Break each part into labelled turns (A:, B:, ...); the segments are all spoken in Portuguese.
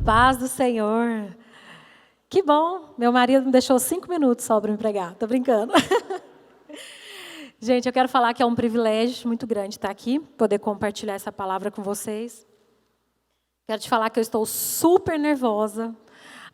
A: paz do Senhor. Que bom, meu marido me deixou 5 minutos só para me pregar, tô brincando. Gente, eu quero falar que é um privilégio muito grande estar aqui, poder compartilhar essa palavra com vocês. Quero te falar que eu estou super nervosa.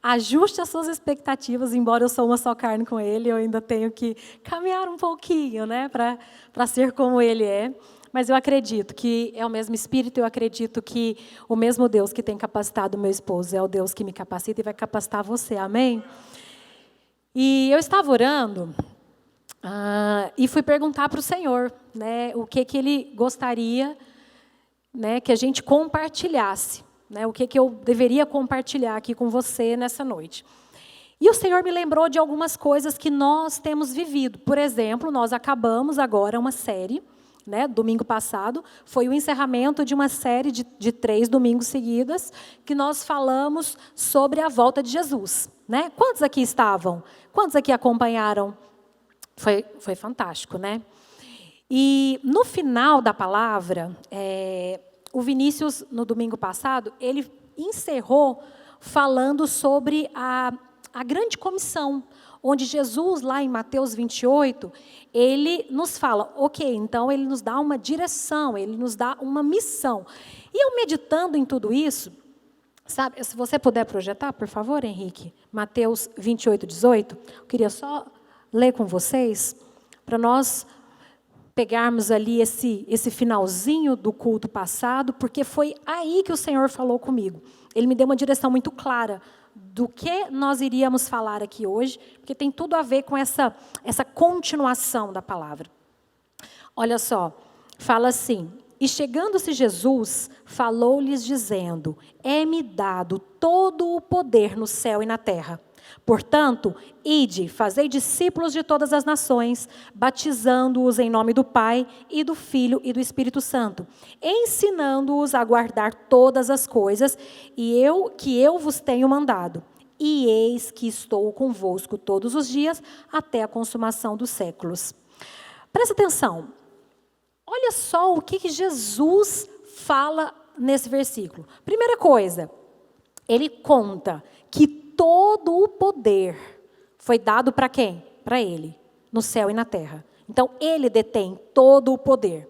A: Ajuste as suas expectativas, embora eu sou uma só carne com Ele, eu ainda tenho que caminhar um pouquinho, né, para ser como Ele é. Mas eu acredito que é o mesmo Espírito, eu acredito que o mesmo Deus que tem capacitado o meu esposo é o Deus que me capacita e vai capacitar você, amém? E eu estava orando e fui perguntar para o Senhor, né, o que Ele gostaria, né, que a gente compartilhasse, né, o que eu deveria compartilhar aqui com você nessa noite. E o Senhor me lembrou de algumas coisas que nós temos vivido. Por exemplo, nós acabamos agora uma série, né, domingo passado, foi o encerramento de uma série de 3 domingos seguidos, que nós falamos sobre a volta de Jesus. Né? Quantos aqui estavam? Quantos aqui acompanharam? Foi fantástico, né? E no final da palavra, o Vinícius, no domingo passado, ele encerrou falando sobre a grande comissão, onde Jesus, lá em Mateus 28, ele nos fala, ok, então ele nos dá uma direção, ele nos dá uma missão. E eu meditando em tudo isso, sabe, se você puder projetar, por favor, Henrique, Mateus 28, 18, eu queria só ler com vocês, para nós pegarmos ali esse finalzinho do culto passado, porque foi aí que o Senhor falou comigo. Ele me deu uma direção muito clara do que nós iríamos falar aqui hoje, porque tem tudo a ver com essa continuação da palavra. Olha só, fala assim, e chegando-se Jesus, falou-lhes dizendo, é-me dado todo o poder no céu e na terra. Portanto, ide, fazei discípulos de todas as nações, batizando-os em nome do Pai e do Filho e do Espírito Santo, ensinando-os a guardar todas as coisas que eu vos tenho mandado. E eis que estou convosco todos os dias, até a consumação dos séculos. Presta atenção, olha só o que Jesus fala nesse versículo. Primeira coisa, ele conta que todo o poder foi dado para quem? Para ele, no céu e na terra. Então, ele detém todo o poder.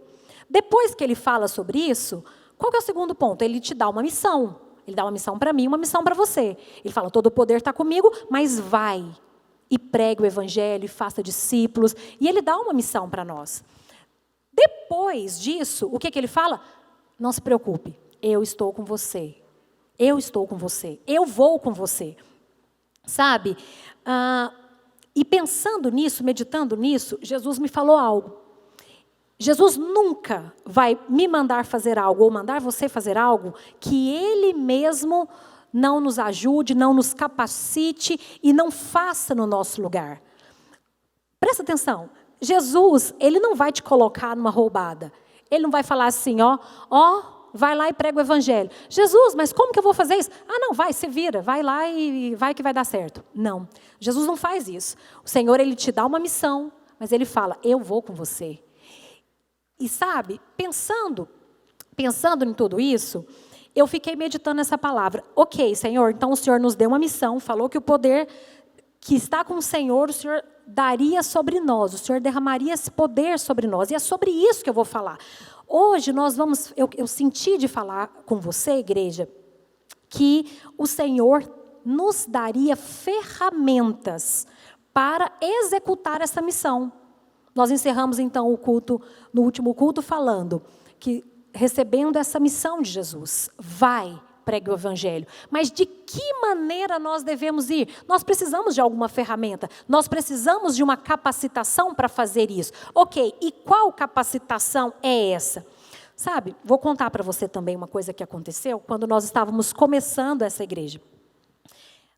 A: Depois que ele fala sobre isso, qual que é o segundo ponto? Ele te dá uma missão. Ele dá uma missão para mim, uma missão para você. Ele fala, todo o poder está comigo, mas vai e pregue o evangelho, e faça discípulos. E ele dá uma missão para nós. Depois disso, o que ele fala? Não se preocupe, eu estou com você. Eu estou com você. Eu vou com você. Sabe? E pensando nisso, meditando nisso, Jesus me falou algo. Jesus nunca vai me mandar fazer algo, ou mandar você fazer algo, que Ele mesmo não nos ajude, não nos capacite e não faça no nosso lugar. Presta atenção, Jesus, Ele não vai te colocar numa roubada. Ele não vai falar assim, vai lá e prega o evangelho. Jesus, mas como que eu vou fazer isso? Não, vai, se vira, vai lá e vai que vai dar certo. Não, Jesus não faz isso. O Senhor, Ele te dá uma missão, mas Ele fala, eu vou com você. E sabe, pensando em tudo isso, eu fiquei meditando essa palavra. Ok, Senhor, então o Senhor nos deu uma missão, falou que o poder que está com o Senhor daria sobre nós, o Senhor derramaria esse poder sobre nós. E é sobre isso que eu vou falar. Hoje nós vamos, eu senti de falar com você, igreja, que o Senhor nos daria ferramentas para executar essa missão. Nós encerramos então o culto, no último culto, falando que recebendo essa missão de Jesus, vai, pregue o evangelho. Mas de que maneira nós devemos ir? Nós precisamos de alguma ferramenta, nós precisamos de uma capacitação para fazer isso. Ok, e qual capacitação é essa? Sabe, vou contar para você também uma coisa que aconteceu quando nós estávamos começando essa igreja.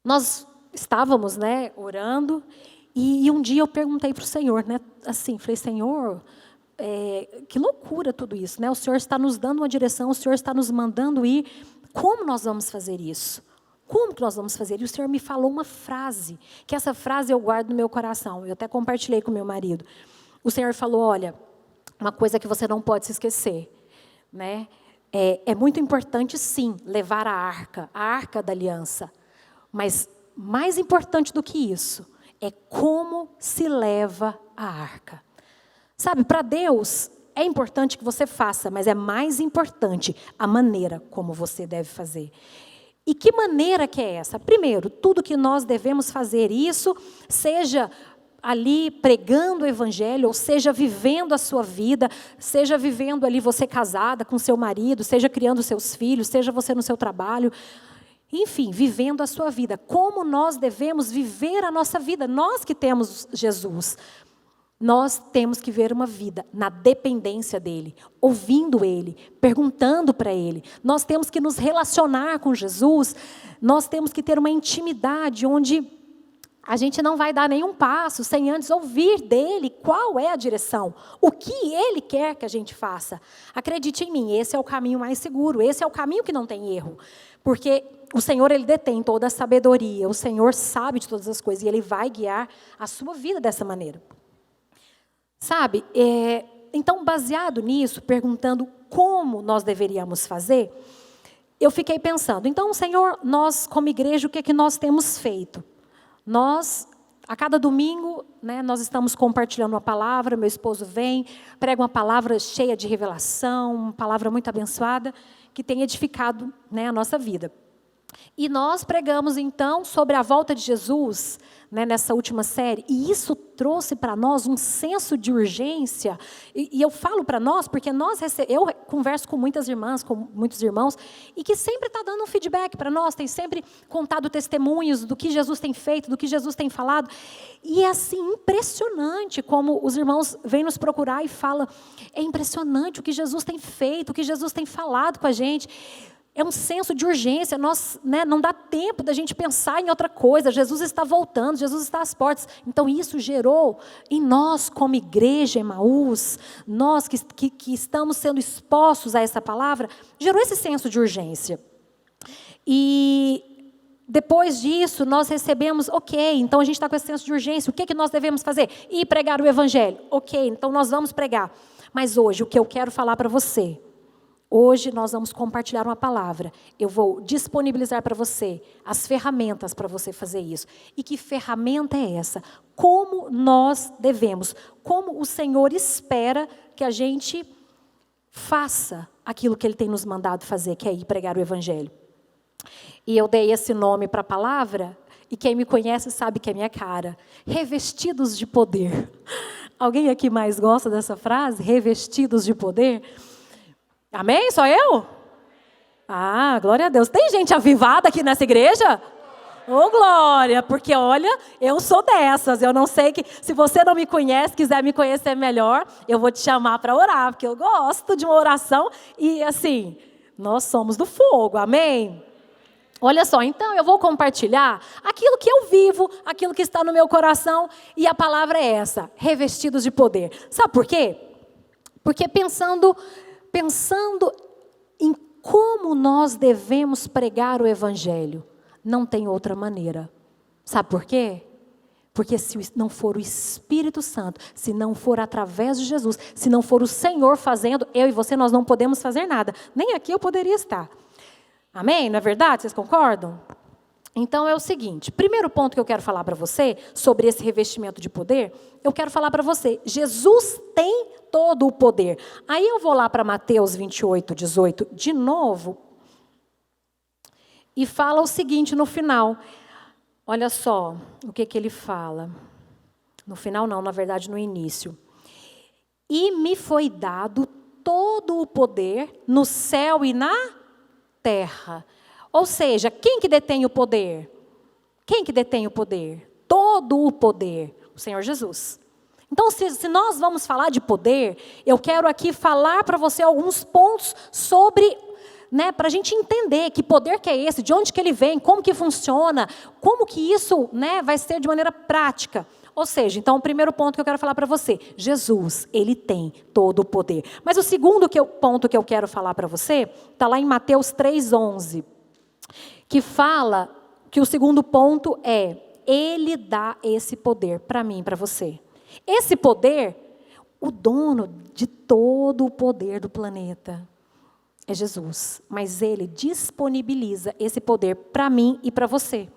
A: Nós estávamos, né, orando, e um dia eu perguntei para o Senhor, né, assim, falei, Senhor, que loucura tudo isso, né? O Senhor está nos dando uma direção, o Senhor está nos mandando ir. Como nós vamos fazer isso? Como que nós vamos fazer? E o Senhor me falou uma frase, que essa frase eu guardo no meu coração. Eu até compartilhei com meu marido. O Senhor falou, olha, uma coisa que você não pode se esquecer, né? É muito importante, sim, levar a arca da aliança. Mas mais importante do que isso, é como se leva a arca. Sabe, para Deus é importante que você faça, mas é mais importante a maneira como você deve fazer. E que maneira que é essa? Primeiro, tudo que nós devemos fazer, isso seja ali pregando o evangelho, ou seja, vivendo a sua vida, seja vivendo ali você casada com seu marido, seja criando seus filhos, seja você no seu trabalho, enfim, vivendo a sua vida. Como nós devemos viver a nossa vida? Nós que temos Jesus, nós temos que ver uma vida na dependência dEle, ouvindo Ele, perguntando para Ele. Nós temos que nos relacionar com Jesus, nós temos que ter uma intimidade onde a gente não vai dar nenhum passo sem antes ouvir dEle qual é a direção, o que Ele quer que a gente faça. Acredite em mim, esse é o caminho mais seguro, esse é o caminho que não tem erro. Porque o Senhor, Ele detém toda a sabedoria, o Senhor sabe de todas as coisas e Ele vai guiar a sua vida dessa maneira. Sabe, então baseado nisso, perguntando como nós deveríamos fazer, eu fiquei pensando, então Senhor, nós como igreja, o que é que nós temos feito? Nós, a cada domingo, né, nós estamos compartilhando uma palavra, meu esposo vem, prega uma palavra cheia de revelação, uma palavra muito abençoada, que tem edificado, né, a nossa vida. E nós pregamos, então, sobre a volta de Jesus, né, nessa última série, e isso trouxe para nós um senso de urgência, e eu falo para nós, porque eu converso com muitas irmãs, com muitos irmãos, e que sempre está dando um feedback para nós, tem sempre contado testemunhos do que Jesus tem feito, do que Jesus tem falado, e é assim, impressionante como os irmãos vêm nos procurar e falam, é impressionante o que Jesus tem feito, o que Jesus tem falado com a gente. É um senso de urgência, não dá tempo da gente pensar em outra coisa, Jesus está voltando, Jesus está às portas. Então isso gerou em nós como igreja Emaús, nós que estamos sendo expostos a essa palavra, gerou esse senso de urgência. E depois disso nós recebemos, ok, então a gente está com esse senso de urgência, o que nós devemos fazer? Ir pregar o evangelho, ok, então nós vamos pregar. Mas hoje o que eu quero falar para você, hoje nós vamos compartilhar uma palavra. Eu vou disponibilizar para você as ferramentas para você fazer isso. E que ferramenta é essa? Como nós devemos, como o Senhor espera que a gente faça aquilo que Ele tem nos mandado fazer, que é ir pregar o Evangelho. E eu dei esse nome para a palavra, e quem me conhece sabe que é minha cara. Revestidos de poder. Alguém aqui mais gosta dessa frase? Revestidos de poder? Amém? Só eu? Ah, glória a Deus. Tem gente avivada aqui nessa igreja? Ô, glória, porque olha, eu sou dessas. Eu não sei que, se você não me conhece, quiser me conhecer melhor, eu vou te chamar para orar, porque eu gosto de uma oração e assim, nós somos do fogo, amém? Olha só, então eu vou compartilhar aquilo que eu vivo, aquilo que está no meu coração, e a palavra é essa, revestidos de poder. Sabe por quê? Porque pensando em como nós devemos pregar o Evangelho, não tem outra maneira. Sabe por quê? Porque se não for o Espírito Santo, se não for através de Jesus, se não for o Senhor fazendo, eu e você, nós não podemos fazer nada. Nem aqui eu poderia estar. Amém? Não é verdade? Vocês concordam? Então é o seguinte, primeiro ponto que eu quero falar para você, sobre esse revestimento de poder, eu quero falar para você, Jesus tem todo o poder. Aí eu vou lá para Mateus 28, 18, de novo, e fala o seguinte no final. Olha só o que ele fala. No final não, na verdade no início. E me foi dado todo o poder no céu e na terra. Ou seja, quem que detém o poder? Quem que detém o poder? Todo o poder, o Senhor Jesus. Então, se nós vamos falar de poder, eu quero aqui falar para você alguns pontos sobre, para a gente entender que poder que é esse, de onde que ele vem, como que funciona, como que isso, vai ser de maneira prática. Ou seja, então o primeiro ponto que eu quero falar para você, Jesus, Ele tem todo o poder. Mas o segundo ponto que eu quero falar para você, está lá em Mateus 3,11. Que fala que o segundo ponto é, Ele dá esse poder para mim e para você. Esse poder, o dono de todo o poder do planeta, é Jesus, mas Ele disponibiliza esse poder para mim e para você.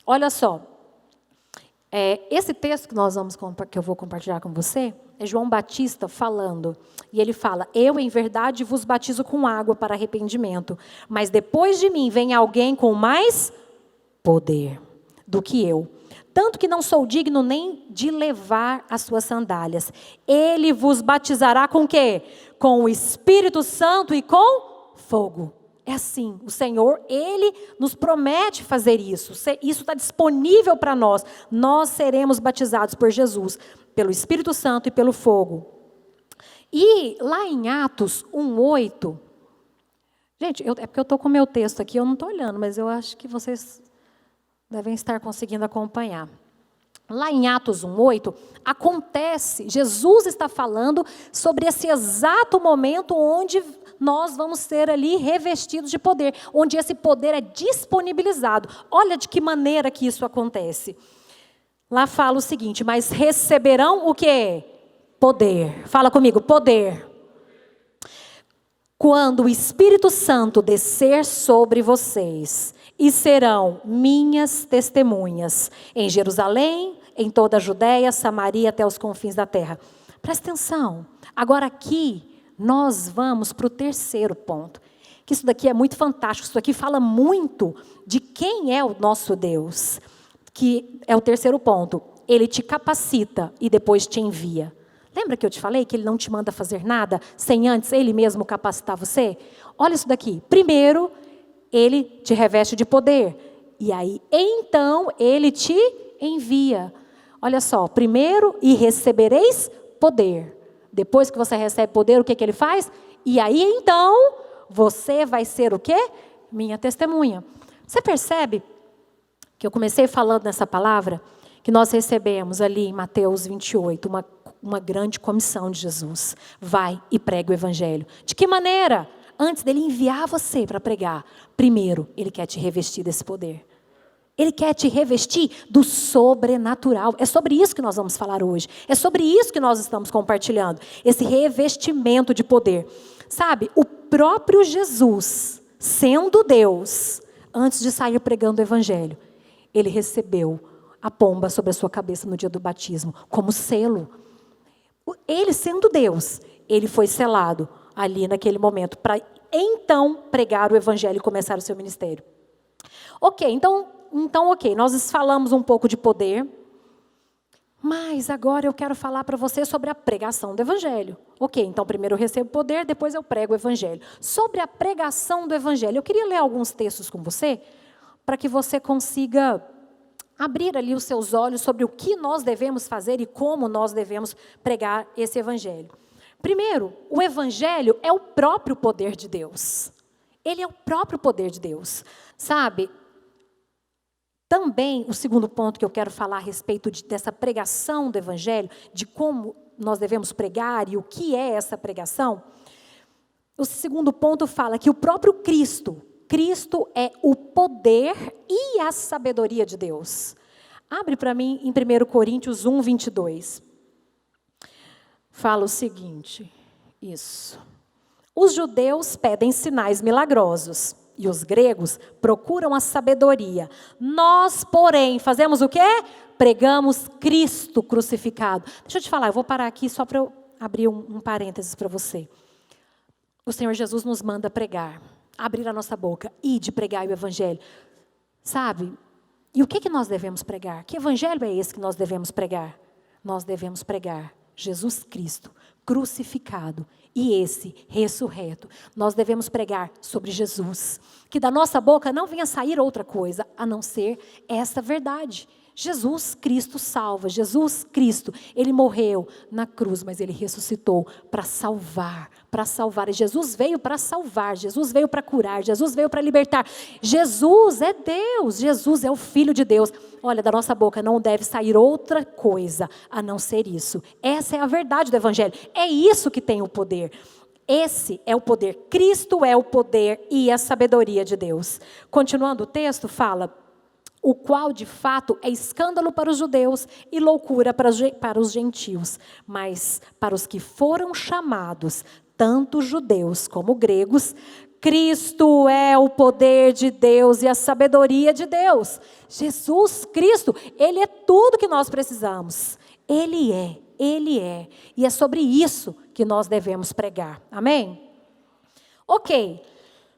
A: Olha só, esse texto que eu vou compartilhar com você, é João Batista falando, e ele fala: eu em verdade vos batizo com água para arrependimento, mas depois de mim vem alguém com mais poder do que eu, tanto que não sou digno nem de levar as suas sandálias. Ele vos batizará com o quê? Com o Espírito Santo e com fogo. É assim, o Senhor, Ele nos promete fazer isso. Isso está disponível para nós. Nós seremos batizados por Jesus, pelo Espírito Santo e pelo fogo. E lá em Atos 1:8, gente, é porque eu estou com o meu texto aqui, eu não estou olhando, mas eu acho que vocês devem estar conseguindo acompanhar. Lá em Atos 1:8, acontece, Jesus está falando sobre esse exato momento onde nós vamos ser ali revestidos de poder, onde esse poder é disponibilizado. Olha de que maneira que isso acontece. Lá fala o seguinte: mas receberão o quê? Poder. Fala comigo, poder. Quando o Espírito Santo descer sobre vocês, e serão minhas testemunhas em Jerusalém, em toda a Judéia, Samaria, até os confins da terra. Presta atenção. Agora aqui, nós vamos para o terceiro ponto. Que isso daqui é muito fantástico. Isso aqui fala muito de quem é o nosso Deus. Que é o terceiro ponto. Ele te capacita e depois te envia. Lembra que eu te falei que Ele não te manda fazer nada sem antes Ele mesmo capacitar você? Olha isso daqui. Primeiro, Ele te reveste de poder. E aí, então, Ele te envia. Olha só. Primeiro, e recebereis poder. Depois que você recebe poder, o que Ele faz? E aí, então, você vai ser o quê? Minha testemunha. Você percebe que eu comecei falando nessa palavra? Que nós recebemos ali em Mateus 28, uma grande comissão de Jesus. Vai e prega o evangelho. De que maneira? Antes dele enviar você para pregar, primeiro, Ele quer te revestir desse poder. Ele quer te revestir do sobrenatural. É sobre isso que nós vamos falar hoje. É sobre isso que nós estamos compartilhando. Esse revestimento de poder. Sabe, o próprio Jesus, sendo Deus, antes de sair pregando o evangelho, Ele recebeu a pomba sobre a sua cabeça no dia do batismo, como selo. Ele sendo Deus, Ele foi selado ali naquele momento, para então pregar o evangelho e começar o seu ministério. Ok, então, nós falamos um pouco de poder, mas agora eu quero falar para você sobre a pregação do evangelho. Ok, então primeiro eu recebo poder, depois eu prego o evangelho. Sobre a pregação do evangelho, eu queria ler alguns textos com você, para que você consiga abrir ali os seus olhos sobre o que nós devemos fazer e como nós devemos pregar esse evangelho. Primeiro, o evangelho é o próprio poder de Deus. Ele é o próprio poder de Deus. Sabe? Também, o segundo ponto que eu quero falar a respeito dessa pregação do evangelho, de como nós devemos pregar e o que é essa pregação. O segundo ponto fala que o próprio Cristo é o poder e a sabedoria de Deus. Abre para mim em 1 Coríntios 1:22. Fala o seguinte, isso. Os judeus pedem sinais milagrosos e os gregos procuram a sabedoria. Nós, porém, fazemos o quê? Pregamos Cristo crucificado. Deixa eu te falar, eu vou parar aqui só para eu abrir um parênteses para você. O Senhor Jesus nos manda pregar, abrir a nossa boca e de pregar o evangelho. Sabe? E o que nós devemos pregar? Que evangelho é esse que nós devemos pregar? Nós devemos pregar Jesus Cristo crucificado e esse ressurreto. Nós devemos pregar sobre Jesus. Que da nossa boca não venha sair outra coisa, a não ser essa verdade. Jesus Cristo salva, Jesus Cristo, Ele morreu na cruz, mas Ele ressuscitou para salvar. E Jesus veio para salvar, Jesus veio para curar, Jesus veio para libertar. Jesus é Deus, Jesus é o Filho de Deus. Olha, da nossa boca não deve sair outra coisa a não ser isso. Essa é a verdade do Evangelho, é isso que tem o poder. Esse é o poder, Cristo é o poder e a sabedoria de Deus. Continuando o texto, fala: o qual de fato é escândalo para os judeus e loucura para os gentios, mas para os que foram chamados, tanto judeus como gregos, Cristo é o poder de Deus e a sabedoria de Deus. Jesus Cristo, Ele é tudo que nós precisamos. Ele é. E é sobre isso que nós devemos pregar. Amém? Ok.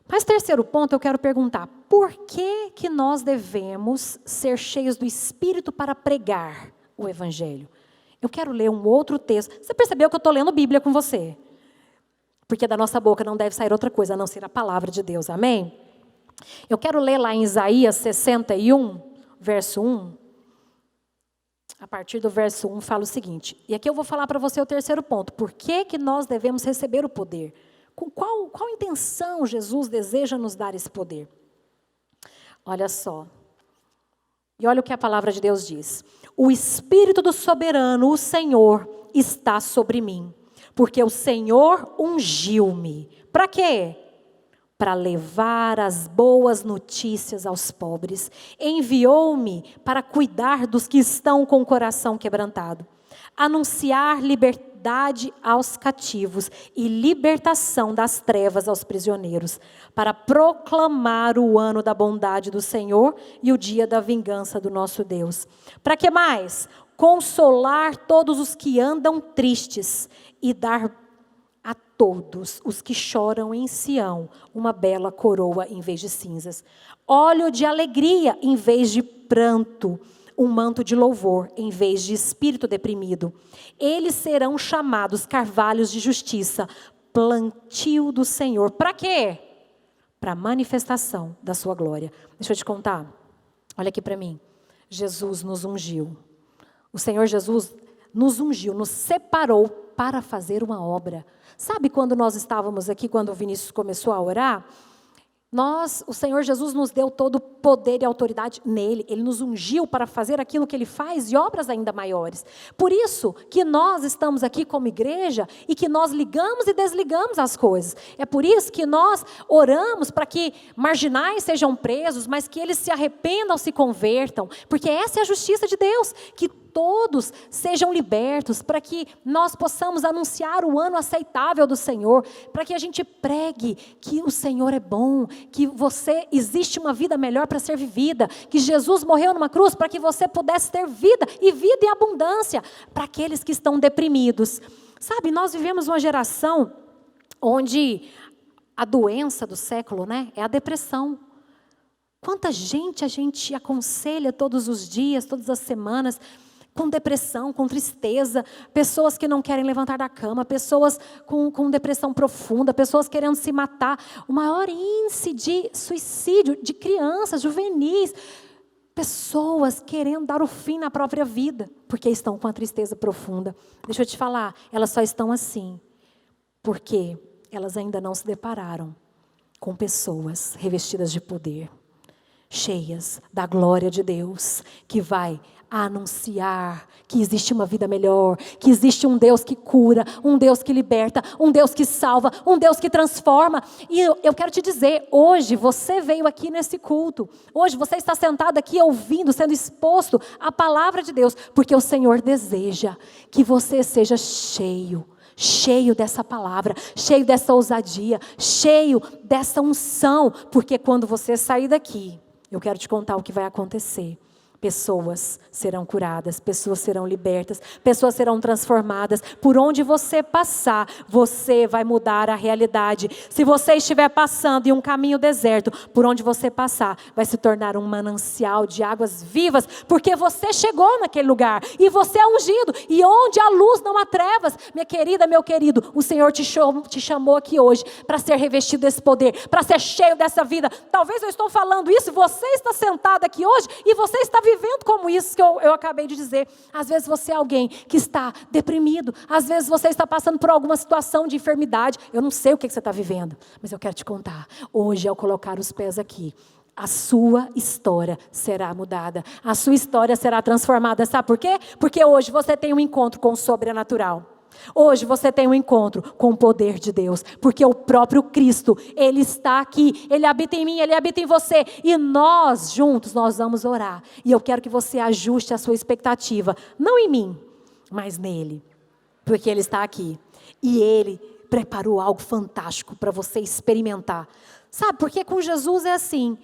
A: Mas terceiro ponto, eu quero perguntar, por que nós devemos ser cheios do Espírito para pregar o Evangelho? Eu quero ler um outro texto. Você percebeu que eu estou lendo Bíblia com você? Porque da nossa boca não deve sair outra coisa, a não ser a palavra de Deus. Amém? Eu quero ler lá em Isaías 61, verso 1. A partir do verso 1 fala o seguinte. E aqui eu vou falar para você o terceiro ponto. Por que nós devemos receber o poder? Com qual intenção Jesus deseja nos dar esse poder? Olha só. E olha o que a palavra de Deus diz. O Espírito do soberano, o Senhor, está sobre mim. Porque o Senhor ungiu-me. Para quê? Para levar as boas notícias aos pobres. Enviou-me para cuidar dos que estão com o coração quebrantado. Anunciar liberdade aos cativos e libertação das trevas aos prisioneiros. Para proclamar o ano da bondade do Senhor e o dia da vingança do nosso Deus. Para que mais? Consolar todos os que andam tristes e dar a todos os que choram em Sião uma bela coroa em vez de cinzas, óleo de alegria em vez de pranto, um manto de louvor em vez de espírito deprimido. Eles serão chamados carvalhos de justiça, plantio do Senhor. Para quê? Para a manifestação da sua glória. Deixa eu te contar. Olha aqui para mim. Jesus nos ungiu. O Senhor Jesus nos ungiu, nos separou para fazer uma obra. Sabe quando nós estávamos aqui, quando o Vinícius começou a orar? O Senhor Jesus nos deu todo o poder e autoridade nele. Ele nos ungiu para fazer aquilo que Ele faz e obras ainda maiores. Por isso que nós estamos aqui como igreja e que nós ligamos e desligamos as coisas. É por isso que nós oramos para que marginais sejam presos, mas que eles se arrependam, se convertam. Porque essa é a justiça de Deus, que todos sejam libertos, para que nós possamos anunciar o ano aceitável do Senhor, para que a gente pregue que o Senhor é bom, que existe uma vida melhor para ser vivida, que Jesus morreu numa cruz para que você pudesse ter vida, e vida em abundância, para aqueles que estão deprimidos. Sabe, nós vivemos uma geração onde a doença do século, é a depressão. Quanta gente a gente aconselha todos os dias, todas as semanas, com depressão, com tristeza, pessoas que não querem levantar da cama, pessoas com depressão profunda, pessoas querendo se matar. O maior índice de suicídio de crianças, juvenis, pessoas querendo dar o fim na própria vida, porque estão com a tristeza profunda. Deixa eu te falar, elas só estão assim, porque elas ainda não se depararam com pessoas revestidas de poder, cheias da glória de Deus, que vai anunciar que existe uma vida melhor, que existe um Deus que cura, um Deus que liberta, um Deus que salva, um Deus que transforma. E eu quero te dizer, hoje você veio aqui nesse culto, hoje você está sentado aqui ouvindo, sendo exposto à palavra de Deus, porque o Senhor deseja que você seja cheio dessa palavra, cheio dessa ousadia, cheio dessa unção, porque quando você sair daqui, eu quero te contar o que vai acontecer. Pessoas serão curadas, pessoas serão libertas, pessoas serão transformadas. Por onde você passar, você vai mudar a realidade. Se você estiver passando em um caminho deserto, por onde você passar, vai se tornar um manancial de águas vivas, porque você chegou naquele lugar, e você é ungido, e onde há luz não há trevas. Minha querida, meu querido, o Senhor te chamou aqui hoje, para ser revestido desse poder, para ser cheio dessa vida. Talvez eu estou falando isso, você está sentado aqui hoje, e você está vivendo como isso que eu acabei de dizer. Às vezes você é alguém que está deprimido, às vezes você está passando por alguma situação de enfermidade. Eu não sei o que você está vivendo, mas eu quero te contar. Hoje, ao colocar os pés aqui, a sua história será mudada, a sua história será transformada. Sabe por quê? Porque hoje você tem um encontro com o sobrenatural. Hoje você tem um encontro com o poder de Deus, porque o próprio Cristo, Ele está aqui, Ele habita em mim, Ele habita em você, e nós juntos, nós vamos orar, e eu quero que você ajuste a sua expectativa, não em mim, mas nele, porque Ele está aqui, e Ele preparou algo fantástico para você experimentar. Sabe, porque com Jesus é assim,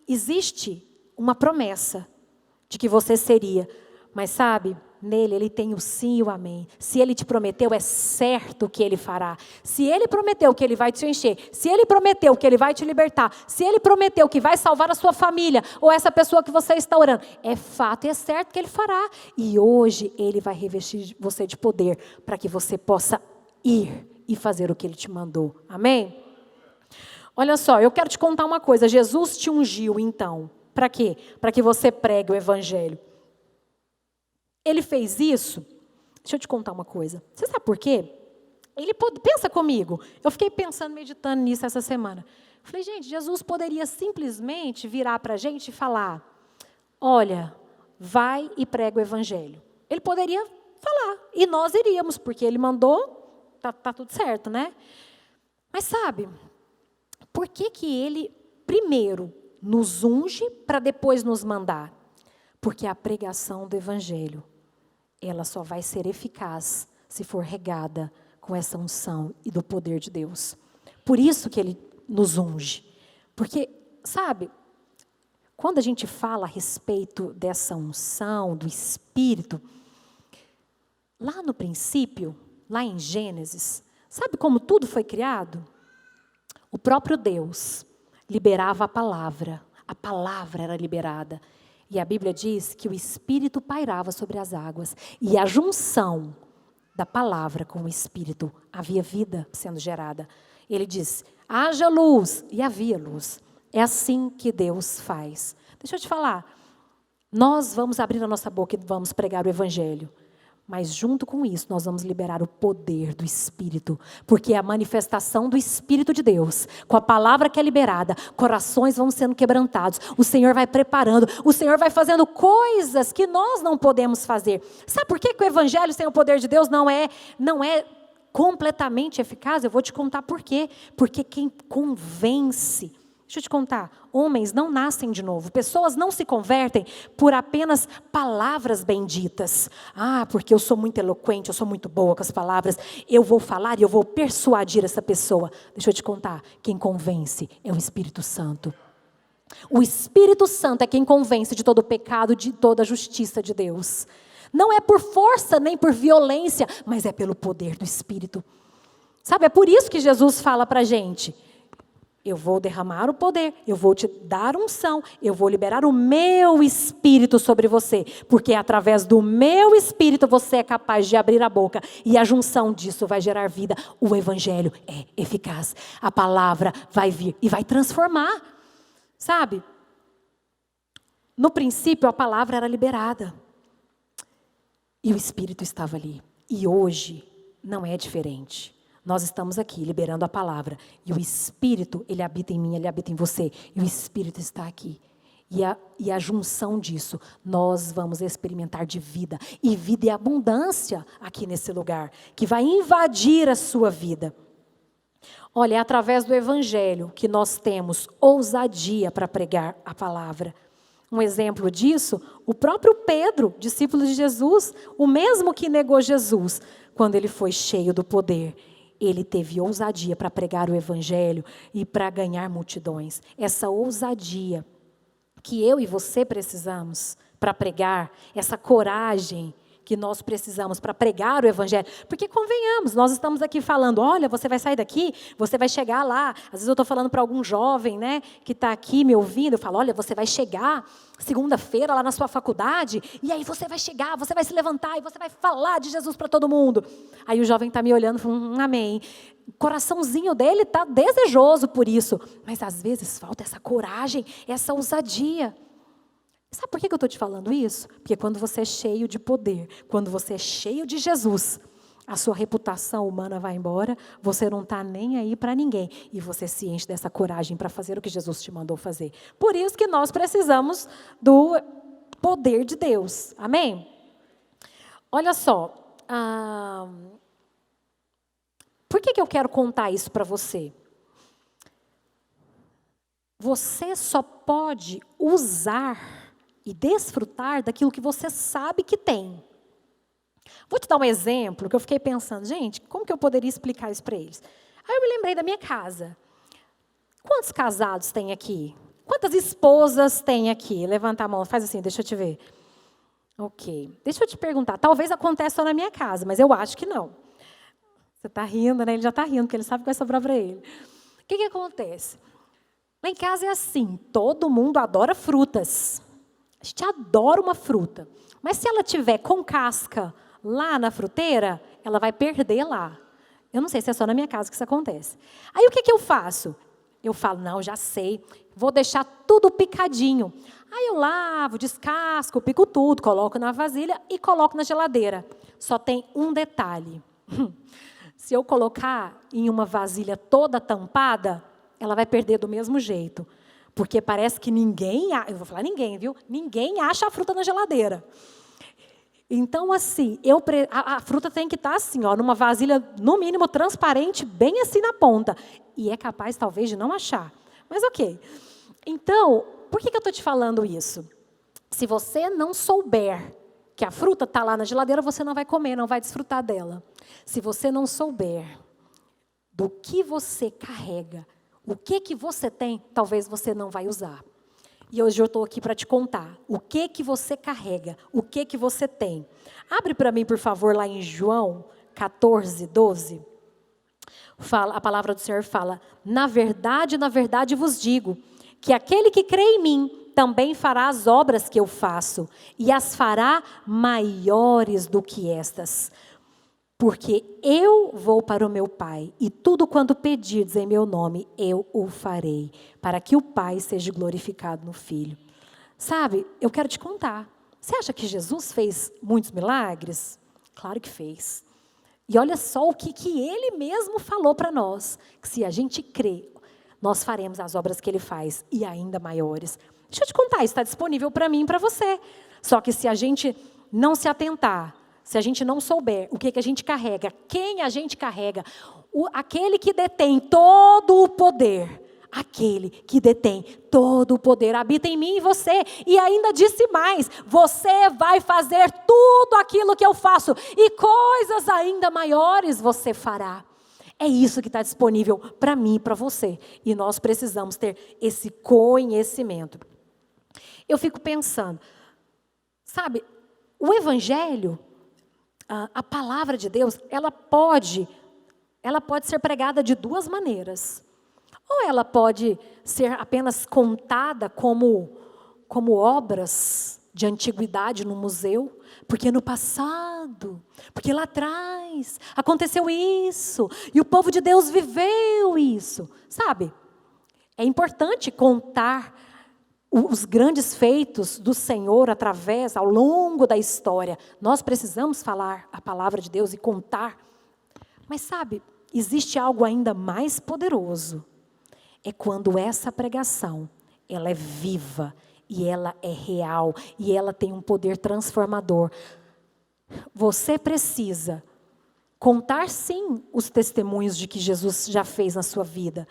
A: existe uma promessa de que você seria, mas sabe, nele ele tem o sim e o amém. Se ele te prometeu, é certo que ele fará. Se ele prometeu que ele vai te encher, se ele prometeu que ele vai te libertar, se ele prometeu que vai salvar a sua família, ou essa pessoa que você está orando, é fato e é certo que ele fará. E hoje ele vai revestir você de poder, para que você possa ir e fazer o que ele te mandou. Amém? Olha só, eu quero te contar uma coisa. Jesus te ungiu então, para quê? Para que você pregue o evangelho. Ele fez isso, deixa eu te contar uma coisa. Você sabe por quê? Pensa comigo. Eu fiquei pensando, meditando nisso essa semana. Falei, gente, Jesus poderia simplesmente virar para a gente e falar, olha, vai e prega o evangelho. Ele poderia falar, e nós iríamos, porque ele mandou, tá tudo certo, né? Mas sabe, por que ele primeiro nos unge para depois nos mandar? Porque a pregação do evangelho, ela só vai ser eficaz se for regada com essa unção e do poder de Deus. Por isso que ele nos unge. Porque, sabe, quando a gente fala a respeito dessa unção, do Espírito, lá no princípio, lá em Gênesis, sabe como tudo foi criado? O próprio Deus liberava a palavra era liberada. E a Bíblia diz que o Espírito pairava sobre as águas. E a junção da palavra com o Espírito, havia vida sendo gerada. Ele diz, haja luz, e havia luz. É assim que Deus faz. Deixa eu te falar, nós vamos abrir a nossa boca e vamos pregar o Evangelho. Mas junto com isso, nós vamos liberar o poder do Espírito. Porque é a manifestação do Espírito de Deus. Com a palavra que é liberada, corações vão sendo quebrantados. O Senhor vai preparando. O Senhor vai fazendo coisas que nós não podemos fazer. Sabe por que o Evangelho sem o poder de Deus não é completamente eficaz? Eu vou te contar por quê. Porque quem convence... Deixa eu te contar, homens não nascem de novo, pessoas não se convertem por apenas palavras benditas. Ah, porque eu sou muito eloquente, eu sou muito boa com as palavras, eu vou falar e eu vou persuadir essa pessoa. Deixa eu te contar, quem convence é o Espírito Santo. O Espírito Santo é quem convence de todo o pecado, de toda a justiça de Deus. Não é por força nem por violência, mas é pelo poder do Espírito. Sabe, é por isso que Jesus fala para a gente... Eu vou derramar o poder, eu vou te dar unção, eu vou liberar o meu Espírito sobre você, porque através do meu Espírito você é capaz de abrir a boca e a junção disso vai gerar vida. O Evangelho é eficaz, a palavra vai vir e vai transformar, sabe? No princípio a palavra era liberada e o Espírito estava ali, e hoje não é diferente. Nós estamos aqui liberando a palavra. E o Espírito, ele habita em mim, ele habita em você. E o Espírito está aqui. E a junção disso, nós vamos experimentar de vida. E vida e abundância aqui nesse lugar. Que vai invadir a sua vida. Olha, é através do Evangelho que nós temos ousadia para pregar a palavra. Um exemplo disso, o próprio Pedro, discípulo de Jesus, o mesmo que negou Jesus, quando ele foi cheio do poder. Ele teve ousadia para pregar o Evangelho e para ganhar multidões. Essa ousadia que eu e você precisamos para pregar, essa coragem que nós precisamos para pregar o Evangelho. Porque convenhamos, nós estamos aqui falando, olha, você vai sair daqui, você vai chegar lá. Às vezes eu estou falando para algum jovem, né, que está aqui me ouvindo, eu falo, olha, você vai chegar segunda-feira lá na sua faculdade, e aí você vai chegar, você vai se levantar e você vai falar de Jesus para todo mundo. Aí o jovem está me olhando, falando, amém. O coraçãozinho dele está desejoso por isso, mas às vezes falta essa coragem, essa ousadia. Sabe por que eu estou te falando isso? Porque quando você é cheio de poder, quando você é cheio de Jesus, a sua reputação humana vai embora, você não está nem aí para ninguém, e você se enche dessa coragem para fazer o que Jesus te mandou fazer. Por isso que nós precisamos do poder de Deus. Amém? Olha só, por que eu quero contar isso para você? Você só pode usar e desfrutar daquilo que você sabe que tem. Vou te dar um exemplo que eu fiquei pensando, gente, como que eu poderia explicar isso para eles? Aí eu me lembrei da minha casa. Quantos casados tem aqui? Quantas esposas tem aqui? Levanta a mão, faz assim, deixa eu te ver. Ok. Deixa eu te perguntar, talvez aconteça só na minha casa, mas eu acho que não. Você está rindo, né? Ele já está rindo, porque ele sabe que vai sobrar para ele. O que acontece? Lá em casa é assim, todo mundo adora frutas. A gente adora uma fruta. Mas se ela tiver com casca lá na fruteira, ela vai perder lá. Eu não sei se é só na minha casa que isso acontece. Aí o que eu faço? Eu falo, não, já sei, vou deixar tudo picadinho. Aí eu lavo, descasco, pico tudo, coloco na vasilha e coloco na geladeira. Só tem um detalhe. Se eu colocar em uma vasilha toda tampada, ela vai perder do mesmo jeito. Porque parece que ninguém, eu vou falar ninguém, viu? Ninguém acha a fruta na geladeira. Então, assim, a fruta tem que estar assim, ó, numa vasilha, no mínimo, transparente, bem assim na ponta. E é capaz, talvez, de não achar. Mas ok. Então, por que eu estou te falando isso? Se você não souber que a fruta está lá na geladeira, você não vai comer, não vai desfrutar dela. Se você não souber do que você carrega, o que você tem, talvez você não vai usar. E hoje eu estou aqui para te contar o que você carrega, o que você tem. Abre para mim, por favor, lá em João 14, 12. A palavra do Senhor fala, na verdade vos digo, que aquele que crê em mim também fará as obras que eu faço, e as fará maiores do que estas. Porque eu vou para o meu Pai, e tudo quanto pedirdes em meu nome, eu o farei, para que o Pai seja glorificado no Filho. Sabe, eu quero te contar. Você acha que Jesus fez muitos milagres? Claro que fez. E olha só o que Ele mesmo falou para nós, que se a gente crê, nós faremos as obras que Ele faz, e ainda maiores. Deixa eu te contar, isso está disponível para mim e para você. Só que se a gente não se atentar, se a gente não souber o que a gente carrega, quem a gente carrega, aquele que detém todo o poder, aquele que detém todo o poder, habita em mim e você. E ainda disse mais, você vai fazer tudo aquilo que eu faço, e coisas ainda maiores você fará. É isso que está disponível para mim e para você. E nós precisamos ter esse conhecimento. Eu fico pensando, sabe, o Evangelho, a palavra de Deus, ela pode ser pregada de duas maneiras. Ou ela pode ser apenas contada como obras de antiguidade no museu, porque no passado, porque lá atrás aconteceu isso, e o povo de Deus viveu isso, sabe? É importante contar os grandes feitos do Senhor ao longo da história. Nós precisamos falar a palavra de Deus e contar. Mas sabe, existe algo ainda mais poderoso. É quando essa pregação, ela é viva, e ela é real, e ela tem um poder transformador. Você precisa contar sim os testemunhos de que Jesus já fez na sua vida.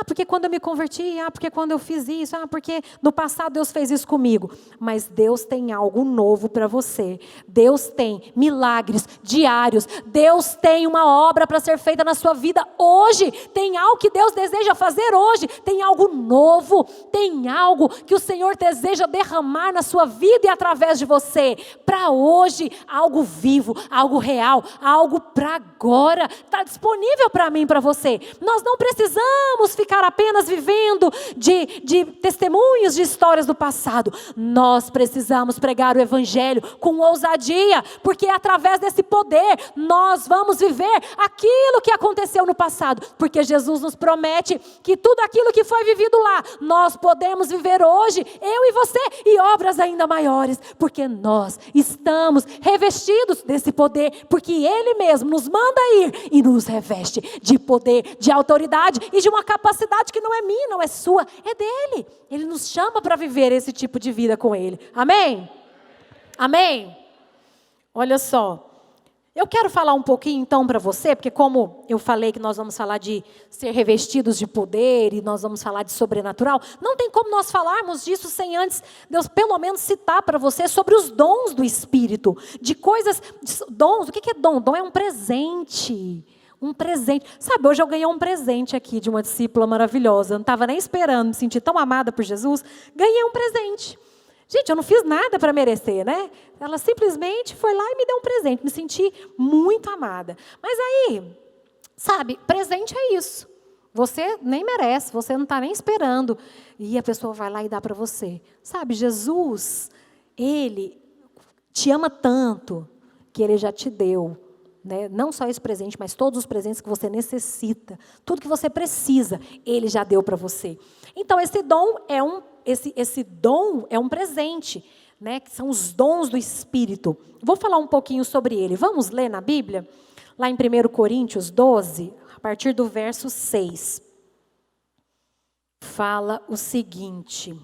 A: Porque quando eu me converti, porque quando eu fiz isso, porque no passado Deus fez isso comigo. Mas Deus tem algo novo para você. Deus tem milagres diários. Deus tem uma obra para ser feita na sua vida hoje. Tem algo que Deus deseja fazer hoje. Tem algo novo. Tem algo que o Senhor deseja derramar na sua vida e através de você. Para hoje, algo vivo, algo real, algo para agora. Está disponível para mim e para você. Nós não precisamos ficar apenas vivendo de testemunhos de histórias do passado. Nós precisamos pregar o Evangelho com ousadia, porque através desse poder nós vamos viver aquilo que aconteceu no passado, porque Jesus nos promete que tudo aquilo que foi vivido lá, nós podemos viver hoje, eu e você, e obras ainda maiores, porque nós estamos revestidos desse poder, porque Ele mesmo nos manda ir e nos reveste de poder, de autoridade e de uma capacidade que não é minha, não é sua, é dele. Ele nos chama para viver esse tipo de vida com Ele. Amém? Amém? Olha só, Eu quero falar um pouquinho então para você, porque como eu falei que nós vamos falar de ser revestidos de poder e nós vamos falar de sobrenatural, não tem como nós falarmos disso sem antes Deus pelo menos citar para você sobre os dons do Espírito, de coisas, dons, o que é dom? Dom é um presente. Um presente. Sabe, hoje eu ganhei um presente aqui de uma discípula maravilhosa. Eu não estava nem esperando me sentir tão amada por Jesus. Ganhei um presente. Gente, eu não fiz nada para merecer, né? Ela simplesmente foi lá e me deu um presente. Me senti muito amada. Mas aí, sabe, presente é isso. Você nem merece, você não está nem esperando. E a pessoa vai lá e dá para você. Sabe, Jesus, Ele te ama tanto que Ele já te deu. Né? Não só esse presente, mas todos os presentes que você necessita. Tudo que você precisa, Ele já deu para você. Então, esse dom é um presente, né? Que são os dons do Espírito. Vou falar um pouquinho sobre ele. Vamos ler na Bíblia? Lá em 1 Coríntios 12, a partir do verso 6. Fala o seguinte: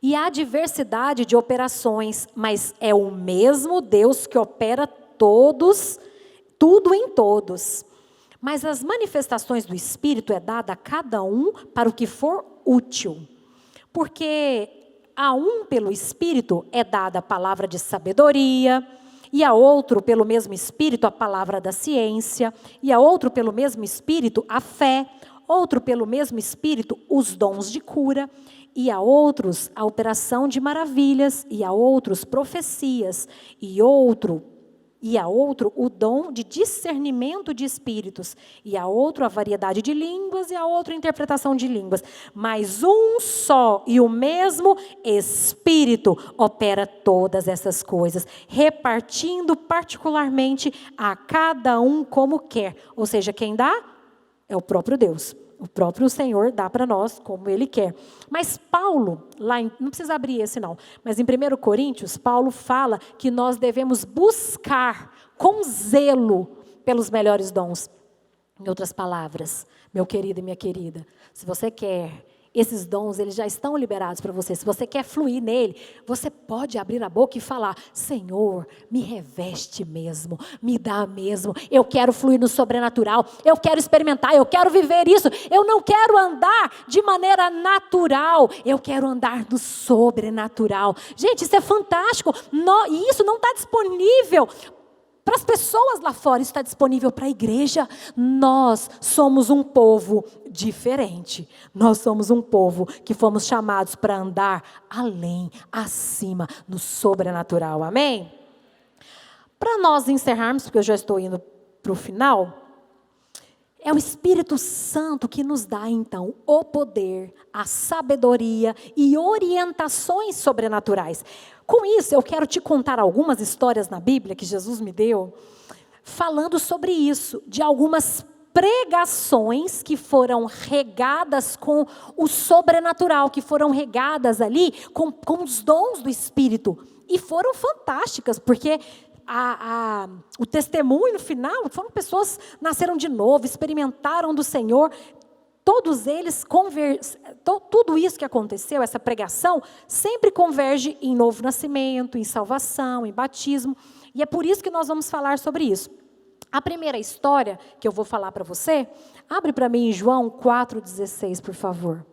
A: e há diversidade de operações, mas é o mesmo Deus que opera tudo em todos. Mas as manifestações do Espírito é dada a cada um para o que for útil. Porque a um pelo Espírito é dada a palavra de sabedoria, e a outro pelo mesmo Espírito a palavra da ciência, e a outro pelo mesmo Espírito a fé, outro pelo mesmo Espírito os dons de cura, e a outros a operação de maravilhas, e a outros profecias, e a outro o dom de discernimento de espíritos, e a outro a variedade de línguas, e a outro a interpretação de línguas. Mas um só e o mesmo Espírito opera todas essas coisas, repartindo particularmente a cada um como quer. Ou seja, quem dá é o próprio Deus. O próprio Senhor dá para nós como Ele quer. Mas Paulo, não precisa abrir esse não, mas em 1 Coríntios, Paulo fala que nós devemos buscar com zelo pelos melhores dons. Em outras palavras, meu querido e minha querida, se você quer esses dons, eles já estão liberados para você. Se você quer fluir nele, você pode abrir a boca e falar: Senhor, me reveste mesmo, me dá mesmo. Eu quero fluir no sobrenatural, eu quero experimentar, eu quero viver isso. Eu não quero andar de maneira natural, eu quero andar no sobrenatural. Gente, isso é fantástico. E isso não está disponível para as pessoas lá fora, isso está disponível para a igreja. Nós somos um povo diferente. Nós somos um povo que fomos chamados para andar além, acima, no sobrenatural. Amém? Para nós encerrarmos, porque eu já estou indo para o final, é o Espírito Santo que nos dá, então, o poder, a sabedoria e orientações sobrenaturais. Com isso, eu quero te contar algumas histórias na Bíblia que Jesus me deu, falando sobre isso, de algumas pregações que foram regadas com o sobrenatural, que foram regadas ali com os dons do Espírito. E foram fantásticas, porque o testemunho no final foram pessoas que nasceram de novo, experimentaram do Senhor. Todos eles, tudo isso que aconteceu, essa pregação, sempre converge em novo nascimento, em salvação, em batismo. E é por isso que nós vamos falar sobre isso. A primeira história que eu vou falar para você, abre para mim em João 4,16, por favor.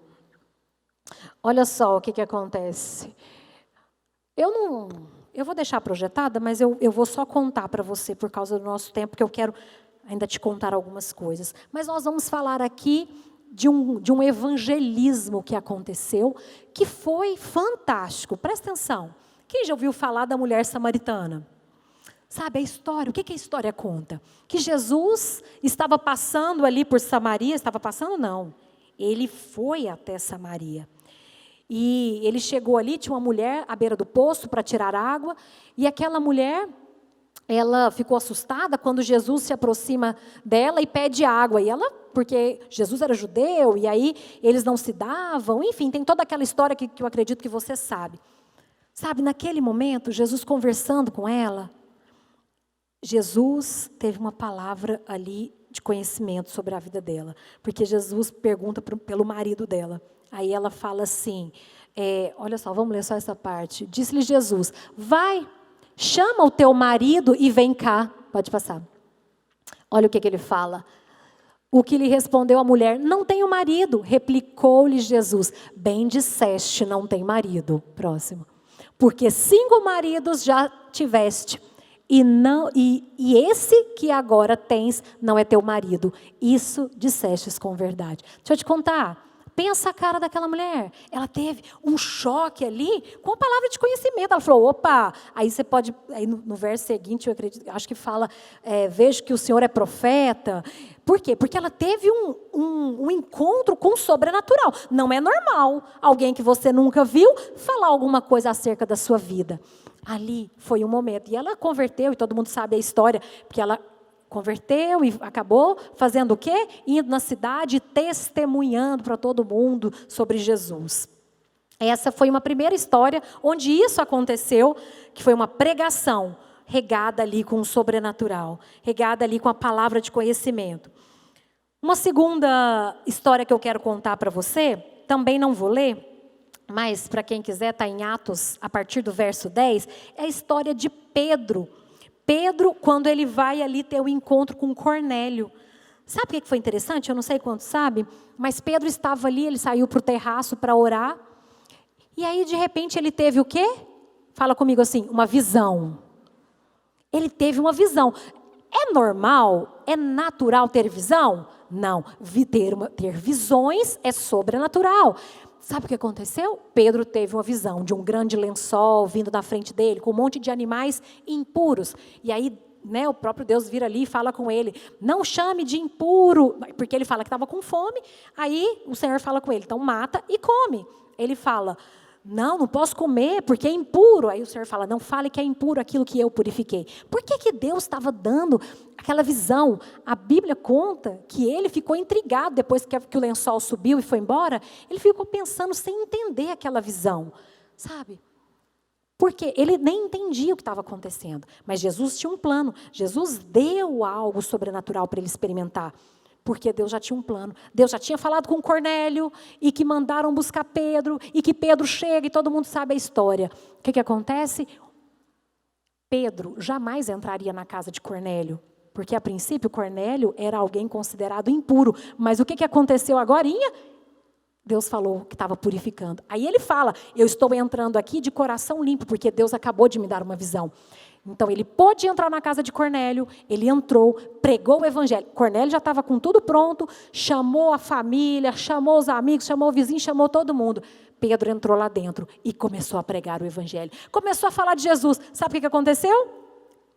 A: Olha só o que acontece. Eu vou deixar projetada, mas eu vou só contar para você por causa do nosso tempo, porque eu quero ainda te contar algumas coisas. Mas nós vamos falar aqui de um evangelismo que aconteceu, que foi fantástico. Presta atenção. Quem já ouviu falar da mulher samaritana? Sabe a história? O que a história conta? Que Jesus estava passando ali por Samaria. Estava passando? Não. Ele foi até Samaria. E ele chegou ali, tinha uma mulher à beira do poço para tirar água. E aquela mulher, ela ficou assustada quando Jesus se aproxima dela e pede água. E ela, porque Jesus era judeu, e aí eles não se davam. Enfim, tem toda aquela história que eu acredito que você sabe. Sabe, naquele momento, Jesus conversando com ela, Jesus teve uma palavra ali de conhecimento sobre a vida dela. Porque Jesus pergunta pelo marido dela. Aí ela fala assim, olha só, vamos ler só essa parte. Disse-lhe Jesus: vai, chama o teu marido e vem cá. Pode passar. Olha o que ele fala. O que lhe respondeu a mulher: não tenho marido. Replicou-lhe Jesus: bem disseste, não tem marido. Próximo. Porque 5 maridos já tiveste, e esse que agora tens não é teu marido. Isso dissestes com verdade. Deixa eu te contar. Pensa a cara daquela mulher. Ela teve um choque ali com a palavra de conhecimento. Ela falou, opa, aí você pode, aí no verso seguinte, eu acredito, acho que fala, vejo que o Senhor é profeta. Por quê? Porque ela teve um encontro com o sobrenatural. Não é normal alguém que você nunca viu falar alguma coisa acerca da sua vida. Ali foi um momento. E ela converteu, e todo mundo sabe a história, porque ela converteu e acabou fazendo o quê? Indo na cidade, testemunhando para todo mundo sobre Jesus. Essa foi uma primeira história onde isso aconteceu, que foi uma pregação regada ali com o sobrenatural, regada ali com a palavra de conhecimento. Uma segunda história que eu quero contar para você, também não vou ler, mas para quem quiser, está em Atos, a partir do verso 10, é a história de Pedro. Pedro, quando ele vai ali ter o encontro com Cornélio. Sabe o que foi interessante? Eu não sei quantos sabem, mas Pedro estava ali, ele saiu para o terraço para orar. E aí, de repente, ele teve o quê? Fala comigo assim, uma visão. Ele teve uma visão. É normal? É natural ter visão? Não. Ter visões é sobrenatural. Sabe o que aconteceu? Pedro teve uma visão de um grande lençol vindo na frente dele, com um monte de animais impuros. E aí, o próprio Deus vira ali e fala com ele, não chame de impuro, porque ele fala que estava com fome. Aí o Senhor fala com ele, então mata e come. Ele fala, não posso comer porque é impuro. Aí o Senhor fala, não fale que é impuro aquilo que eu purifiquei. Por que Deus estava dando aquela visão? A Bíblia conta que ele ficou intrigado depois que o lençol subiu e foi embora. Ele ficou pensando sem entender aquela visão, sabe? Porque ele nem entendia o que estava acontecendo. Mas Jesus tinha um plano. Jesus deu algo sobrenatural para ele experimentar. Porque Deus já tinha um plano. Deus já tinha falado com Cornélio e que mandaram buscar Pedro e que Pedro chega e todo mundo sabe a história. O que acontece? Pedro jamais entraria na casa de Cornélio, porque a princípio Cornélio era alguém considerado impuro. Mas o que aconteceu agorinha? Deus falou que estava purificando. Aí ele fala, eu estou entrando aqui de coração limpo, porque Deus acabou de me dar uma visão. Então, ele pôde entrar na casa de Cornélio, ele entrou, pregou o evangelho. Cornélio já estava com tudo pronto, chamou a família, chamou os amigos, chamou o vizinho, chamou todo mundo. Pedro entrou lá dentro e começou a pregar o evangelho. Começou a falar de Jesus. Sabe o que aconteceu?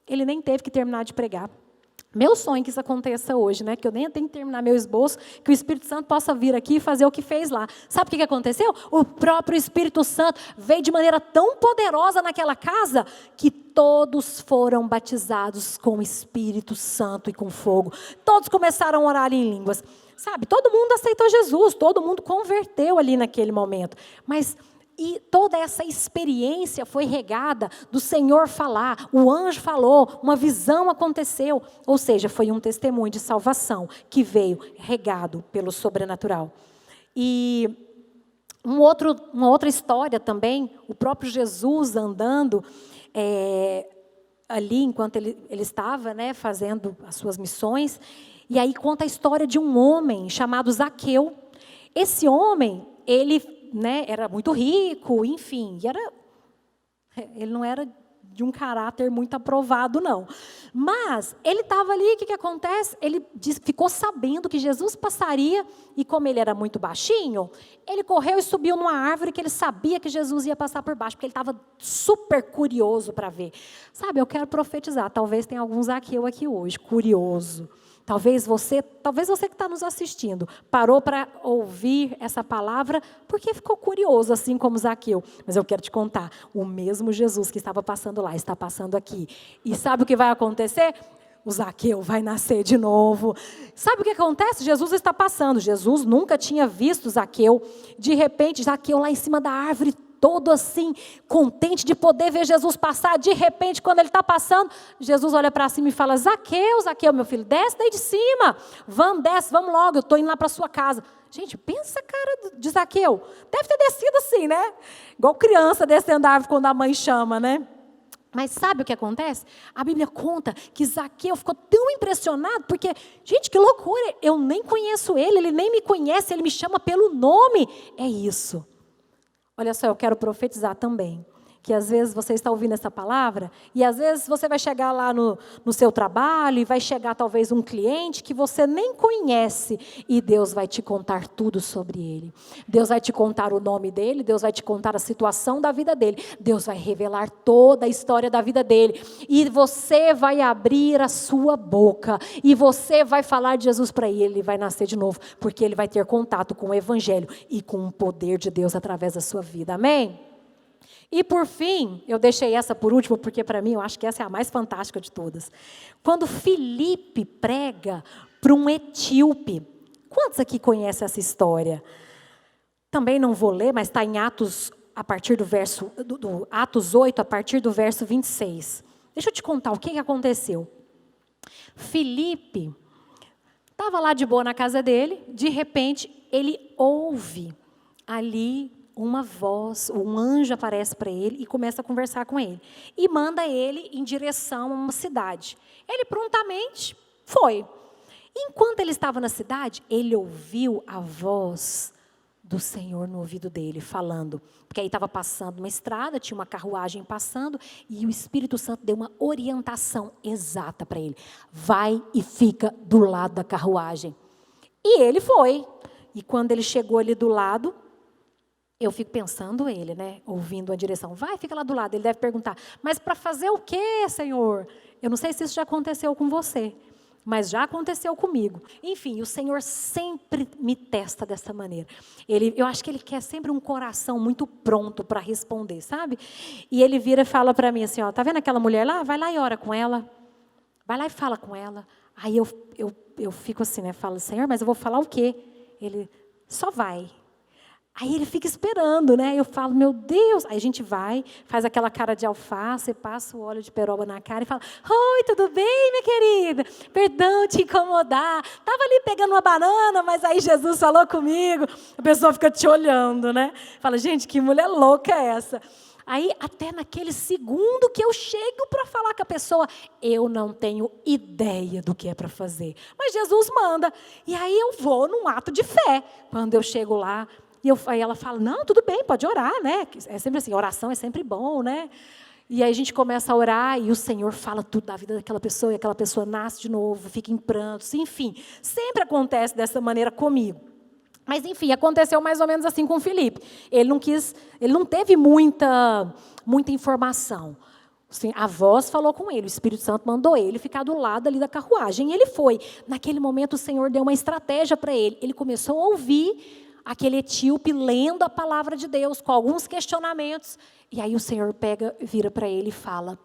A: Ele nem teve que terminar de pregar. Meu sonho é que isso aconteça hoje, que eu nem tenho que terminar meu esboço, que o Espírito Santo possa vir aqui e fazer o que fez lá. Sabe o que aconteceu? O próprio Espírito Santo veio de maneira tão poderosa naquela casa, que todos foram batizados com o Espírito Santo e com fogo. Todos começaram a orar em línguas. Sabe, todo mundo aceitou Jesus, todo mundo converteu ali naquele momento. E toda essa experiência foi regada do Senhor falar, o anjo falou, uma visão aconteceu. Ou seja, foi um testemunho de salvação que veio regado pelo sobrenatural. E uma outra história também, o próprio Jesus andando ali enquanto ele estava fazendo as suas missões. E aí conta a história de um homem chamado Zaqueu. Esse homem, ele era muito rico, enfim, ele não era de um caráter muito aprovado, não. Mas ele estava ali, o que acontece? Ele ficou sabendo que Jesus passaria, e como ele era muito baixinho, ele correu e subiu numa árvore que ele sabia que Jesus ia passar por baixo, porque ele estava super curioso para ver. Sabe, eu quero profetizar, talvez tenha algum Zaqueu aqui hoje, curioso. Talvez você que está nos assistindo, parou para ouvir essa palavra porque ficou curioso, assim como Zaqueu. Mas eu quero te contar, o mesmo Jesus que estava passando lá, está passando aqui. E sabe o que vai acontecer? O Zaqueu vai nascer de novo. Sabe o que acontece? Jesus está passando. Jesus nunca tinha visto Zaqueu. De repente, Zaqueu lá em cima da árvore, todo assim, contente de poder ver Jesus passar. De repente, quando ele está passando, Jesus olha para cima e fala, Zaqueu, meu filho, desce daí de cima. Desce, vamos logo, eu estou indo lá para a sua casa. Gente, pensa a cara de Zaqueu. Deve ter descido assim, Igual criança descendo da árvore quando a mãe chama, Mas sabe o que acontece? A Bíblia conta que Zaqueu ficou tão impressionado, porque, gente, que loucura, eu nem conheço ele nem me conhece, ele me chama pelo nome. É isso. Olha só, eu quero profetizar também, que às vezes você está ouvindo essa palavra, e às vezes você vai chegar lá no seu trabalho, e vai chegar talvez um cliente que você nem conhece, e Deus vai te contar tudo sobre ele. Deus vai te contar o nome dele, Deus vai te contar a situação da vida dele, Deus vai revelar toda a história da vida dele, e você vai abrir a sua boca, e você vai falar de Jesus para ele, ele vai nascer de novo, porque ele vai ter contato com o evangelho, e com o poder de Deus através da sua vida, amém? E por fim, eu deixei essa por último, porque para mim eu acho que essa é a mais fantástica de todas. Quando Filipe prega para um etíope, quantos aqui conhecem essa história? Também não vou ler, mas está em Atos, a partir do verso, Atos 8, a partir do verso 26. Deixa eu te contar o que aconteceu. Filipe estava lá de boa na casa dele, de repente ele ouve ali uma voz, um anjo aparece para ele e começa a conversar com ele. E manda ele em direção a uma cidade. Ele prontamente foi. Enquanto ele estava na cidade, ele ouviu a voz do Senhor no ouvido dele, falando. Porque aí estava passando uma estrada, tinha uma carruagem passando, e o Espírito Santo deu uma orientação exata para ele. Vai e fica do lado da carruagem. E ele foi. E quando ele chegou ali do lado, eu fico pensando ele, né, ouvindo a direção. Vai, fica lá do lado. Ele deve perguntar, mas para fazer o quê, Senhor? Eu não sei se isso já aconteceu com você, mas já aconteceu comigo. Enfim, o Senhor sempre me testa dessa maneira. Eu acho que Ele quer sempre um coração muito pronto para responder, sabe? E Ele vira e fala para mim assim, ó, tá vendo aquela mulher lá? Vai lá e ora com ela. Vai lá e fala com ela. Aí eu fico assim, né, falo, Senhor, mas eu vou falar o quê? Ele, só vai. Aí ele fica esperando, né? Eu falo, meu Deus. Aí a gente vai, faz aquela cara de alface, passa o óleo de peroba na cara e fala, oi, tudo bem, minha querida? Perdão te incomodar. Estava ali pegando uma banana, mas aí Jesus falou comigo. A pessoa fica te olhando, né? Fala, gente, que mulher louca é essa? Aí, até naquele segundo que eu chego para falar com a pessoa, eu não tenho ideia do que é para fazer. Mas Jesus manda. E aí eu vou num ato de fé. Quando eu chego lá, aí ela fala, não, tudo bem, pode orar, né? É sempre assim, oração é sempre bom, né? E aí a gente começa a orar e o Senhor fala tudo da vida daquela pessoa, e aquela pessoa nasce de novo, fica em prantos, enfim. Sempre acontece dessa maneira comigo. Mas, enfim, aconteceu mais ou menos assim com o Filipe. Ele não teve muita informação. Assim, a voz falou com ele, o Espírito Santo mandou ele ficar do lado ali da carruagem. E ele foi. Naquele momento o Senhor deu uma estratégia para ele. Ele começou a ouvir aquele etíope lendo a palavra de Deus, com alguns questionamentos. E aí o Senhor vira para ele e fala.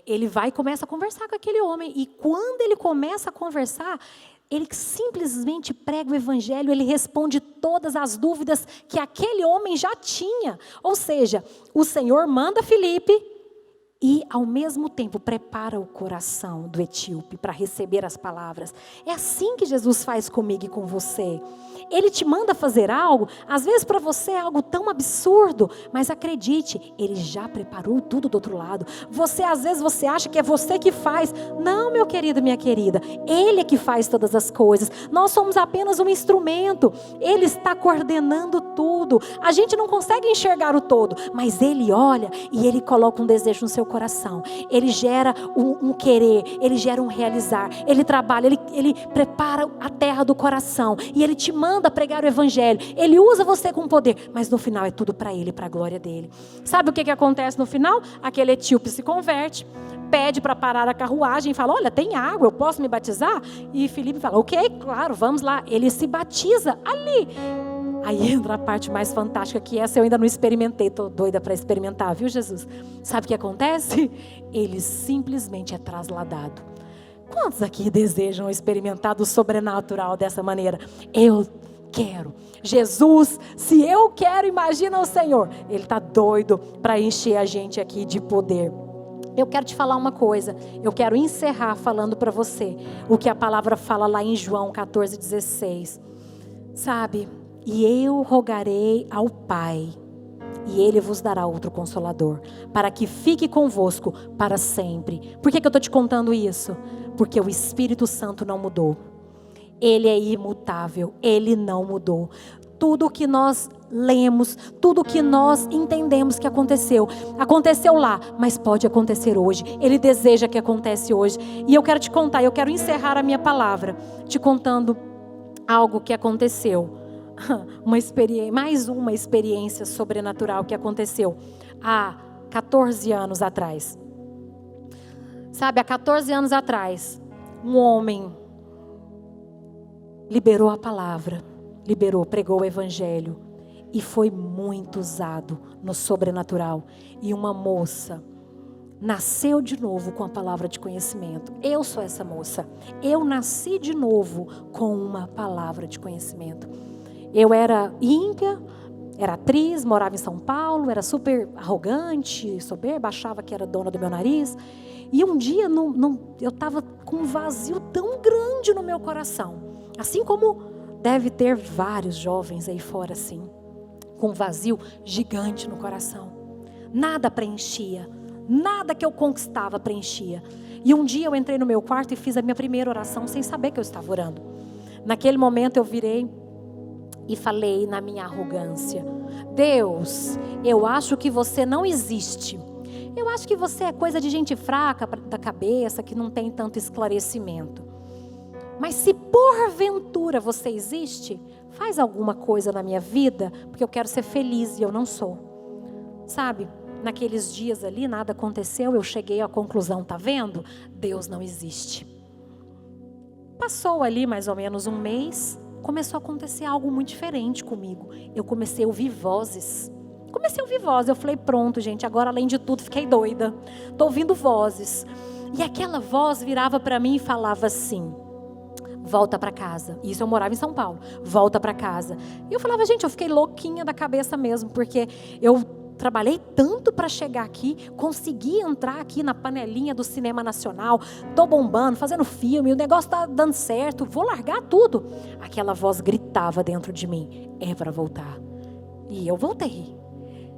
A: Ele vai e começa a conversar com aquele homem. E quando ele começa a conversar, ele simplesmente prega o evangelho, ele responde todas as dúvidas que aquele homem já tinha. Ou seja, o Senhor manda Filipe e, ao mesmo tempo, prepara o coração do etíope para receber as palavras. É assim que Jesus faz comigo e com você. Ele te manda fazer algo, às vezes para você é algo tão absurdo, mas acredite, Ele já preparou tudo do outro lado. Às vezes você acha que é você que faz. Não, meu querido, minha querida, Ele é que faz todas as coisas. Nós somos apenas um instrumento. Ele está coordenando tudo. A gente não consegue enxergar o todo, mas Ele olha e Ele coloca um desejo no seu coração. Ele gera um querer, Ele gera um realizar. Ele trabalha, Ele prepara a terra do coração e Ele te manda pregar o evangelho. Ele usa você com poder, mas no final é tudo para Ele, para a glória dEle. Sabe o que acontece no final? Aquele etíope se converte, pede para parar a carruagem e fala, olha, tem água, eu posso me batizar? E Filipe fala, ok, claro, vamos lá. Ele se batiza ali. Aí entra a parte mais fantástica, que essa eu ainda não experimentei, estou doida para experimentar, viu, Jesus? Sabe o que acontece? Ele simplesmente é trasladado. Quantos aqui desejam experimentar do sobrenatural dessa maneira? Eu quero. Jesus, se eu quero, imagina o Senhor. Ele está doido para encher a gente aqui de poder. Eu quero te falar uma coisa. Eu quero encerrar falando para você o que a palavra fala lá em João 14,16. Sabe? E eu rogarei ao Pai, e Ele vos dará outro Consolador, para que fique convosco para sempre. Por que eu estou te contando isso? Porque o Espírito Santo não mudou. Ele é imutável, Ele não mudou. Tudo que nós lemos, tudo que nós entendemos que aconteceu lá, mas pode acontecer hoje. Ele deseja que aconteça hoje. E eu quero te contar, eu quero encerrar a minha palavra te contando algo que aconteceu. Mais uma experiência sobrenatural que aconteceu há 14 anos atrás. Sabe, há 14 anos atrás, um homem liberou a palavra, pregou o evangelho e foi muito usado no sobrenatural. E uma moça nasceu de novo com a palavra de conhecimento. Eu sou essa moça. Eu nasci de novo com uma palavra de conhecimento. Eu era ímpia, era atriz, morava em São Paulo, era super arrogante, soberba, achava que era dona do meu nariz. E um dia eu estava com um vazio tão grande no meu coração. Assim como deve ter vários jovens aí fora assim, com um vazio gigante no coração. Nada preenchia, nada que eu conquistava preenchia. E um dia eu entrei no meu quarto e fiz a minha primeira oração sem saber que eu estava orando. Naquele momento eu virei e falei na minha arrogância: Deus, eu acho que você não existe. Eu acho que você é coisa de gente fraca da cabeça, que não tem tanto esclarecimento. Mas se porventura você existe, faz alguma coisa na minha vida, porque eu quero ser feliz e eu não sou. Sabe, naqueles dias ali nada aconteceu, eu cheguei à conclusão, tá vendo? Deus não existe. Passou ali mais ou menos um mês, começou a acontecer algo muito diferente comigo. Eu comecei a ouvir vozes. Eu falei, pronto gente, agora além de tudo fiquei doida. Estou ouvindo vozes. E aquela voz virava para mim e falava assim: volta para casa. Isso eu morava em São Paulo. Volta para casa. E eu falava, gente, eu fiquei louquinha da cabeça mesmo, porque eu trabalhei tanto para chegar aqui, consegui entrar aqui na panelinha do cinema nacional, tô bombando, fazendo filme, o negócio tá dando certo, vou largar tudo. Aquela voz gritava dentro de mim, é para voltar. E eu voltei.